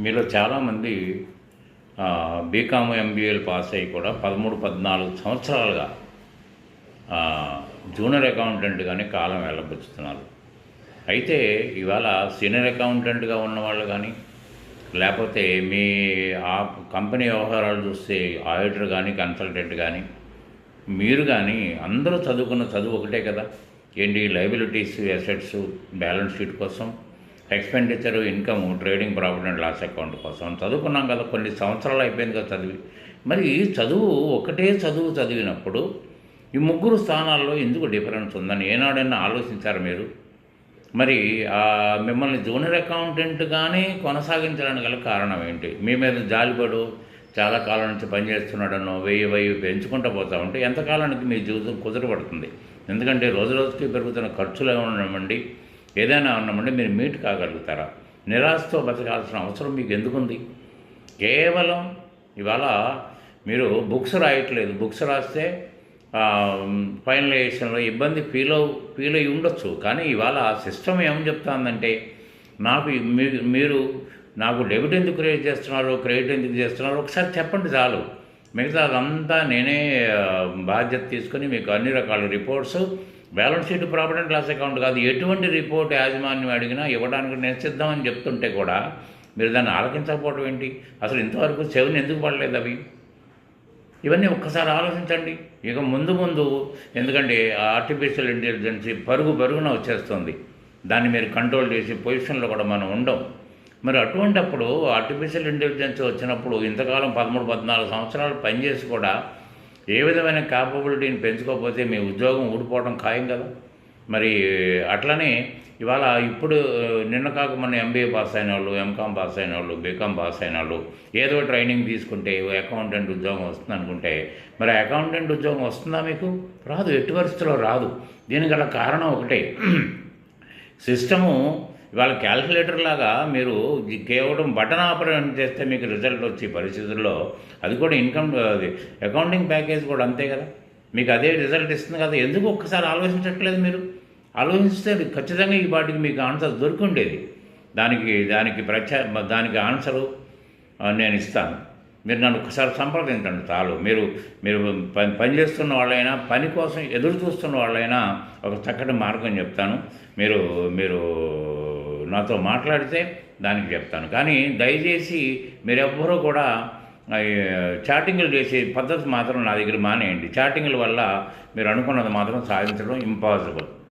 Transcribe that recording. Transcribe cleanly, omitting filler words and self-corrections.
మీలో చాలామంది BCom ఎంబీఏలు pass అయ్యి కూడా 13-14 సంవత్సరాలుగా జూనియర్ అకౌంటెంట్గానే కాలం వెళ్ళబుచ్చుతున్నారు. అయితే ఇవాళ సీనియర్ అకౌంటెంట్గా ఉన్నవాళ్ళు కానీ, లేకపోతే మీ ఆ కంపెనీ వ్యవహారాలు చూస్తే ఆడిటర్ కానీ, కన్సల్టెంట్ కానీ, మీరు కానీ అందరూ చదువుకున్న చదువు ఒకటే కదా. ఏంటి? లయబిలిటీస్, అసెట్స్, బ్యాలెన్స్ షీట్ కోసం, expenditure, income, trading, profit and loss account కోసం చదువుకున్నాం కదా. కొన్ని సంవత్సరాలు అయిపోయింది కదా చదివి. మరి చదువు ఒకటే చదివినప్పుడు ఈ ముగ్గురు స్థానాల్లో ఎందుకు డిఫరెన్స్ ఉందని ఏనాడైనా ఆలోచించారు మీరు? మరి మిమ్మల్ని జూనియర్ అకౌంటెంట్గానే కొనసాగించడానికి గల కారణం ఏంటి? మీ మీద జాలిపడు చాలా కాలం నుంచి పనిచేస్తున్నాడనో వెయ్యి పెంచుకుంటూ పోతా ఉంటే ఎంతకాలానికి మీ జీవితం కుదురపడుతుంది? ఎందుకంటే రోజు రోజుకి పెరుగుతున్న ఖర్చులు ఏమన్నామండి, ఏదైనా ఉన్నామండి, మీరు మీట్ కాగలుగుతారా? నిరాశతో బతకాల్సిన అవసరం మీకు ఎందుకుంది? కేవలం ఇవాళ మీరు బుక్స్ రాయట్లేదు. బుక్స్ రాస్తే ఫైనలైజేషన్లో ఇబ్బంది ఫీల్ అయ్యి ఉండొచ్చు. కానీ ఇవాళ సిస్టమ్ ఏమని చెప్తుందంటే, మీరు నాకు డెబిట్ ఎందుకు క్రియేట్ చేస్తున్నారు, క్రెడిట్ ఎందుకు చేస్తున్నారు ఒకసారి చెప్పండి చాలు. మిగతా అదంతా నేనే బాధ్యత తీసుకొని మీకు అన్ని రకాల reports, balance sheet, profit and loss account కాదు, ఎటువంటి రిపోర్ట్ యాజమాన్యం అడిగినా ఇవ్వడానికి నేను సిద్ధమని చెప్తుంటే కూడా మీరు దాన్ని ఆలకించకపోవడం ఏంటి? అసలు ఇంతవరకు చెవిని ఎందుకు పడలేదు అవి? ఇవన్నీ ఒక్కసారి ఆలోచించండి. ఇక ముందు ఎందుకంటే ఆర్టిఫిషియల్ ఇంటెలిజెన్స్ పరుగున వచ్చేస్తుంది. దాన్ని మీరు కంట్రోల్ చేసే పొజిషన్లో కూడా మనం ఉండం. మరి అటువంటప్పుడు ఆర్టిఫిషియల్ ఇంటెలిజెన్స్ వచ్చినప్పుడు ఇంతకాలం 13-14 సంవత్సరాలు పనిచేసి కూడా ఏ విధమైన క్యాపబిలిటీని పెంచుకోకపోతే మీ ఉద్యోగం ఊడిపోవడం ఖాయం కదా. మరి అట్లనే ఇవాళ ఇప్పుడు నిన్న కాక మన ఎంబీఏ పాస్ అయిన వాళ్ళు, ఎంకామ్ పాస్ అయిన వాళ్ళు, బీకామ్ పాస్ అయిన వాళ్ళు ఏదో ట్రైనింగ్ తీసుకుంటే అకౌంటెంట్ ఉద్యోగం వస్తుంది అనుకుంటే, మరి అకౌంటెంట్ ఉద్యోగం వస్తుందా మీకు? రాదు, ఎట్టి పరిస్థితిలో రాదు. దీనికి గల కారణం ఒకటే, సిస్టము ఇవాళ క్యాల్కులేటర్ లాగా మీరు కేవలం బటన్ ఆపరేషన్ చేస్తే మీకు రిజల్ట్ వచ్చే పరిస్థితుల్లో, అది కూడా ఇన్కమ్ అకౌంటింగ్ ప్యాకేజ్ కూడా అంతే కదా, మీకు అదే రిజల్ట్ ఇస్తుంది కదా. ఎందుకు ఒక్కసారి ఆలోచించట్లేదు మీరు? ఆలోచిస్తే ఖచ్చితంగా ఈ పాటికి మీకు ఆన్సర్ దొరికిండేది. దానికి ఆన్సరు నేను ఇస్తాను. మీరు నన్ను ఒకసారి సంప్రదించండి చాలు. మీరు పనిచేస్తున్న వాళ్ళైనా, పని కోసం ఎదురు చూస్తున్న వాళ్ళైనా ఒక చక్కటి మార్గం చెప్తాను. మీరు నాతో మాట్లాడితే దానికి చెప్తాను. కానీ దయచేసి మీరెవ్వరూ కూడా చాటింగ్లు చేసే పద్ధతి మాత్రం నా దగ్గర మానేయండి. చాటింగ్ల వల్ల మీరు అనుకున్నది మాత్రం సాధించడం ఇంపాసిబుల్.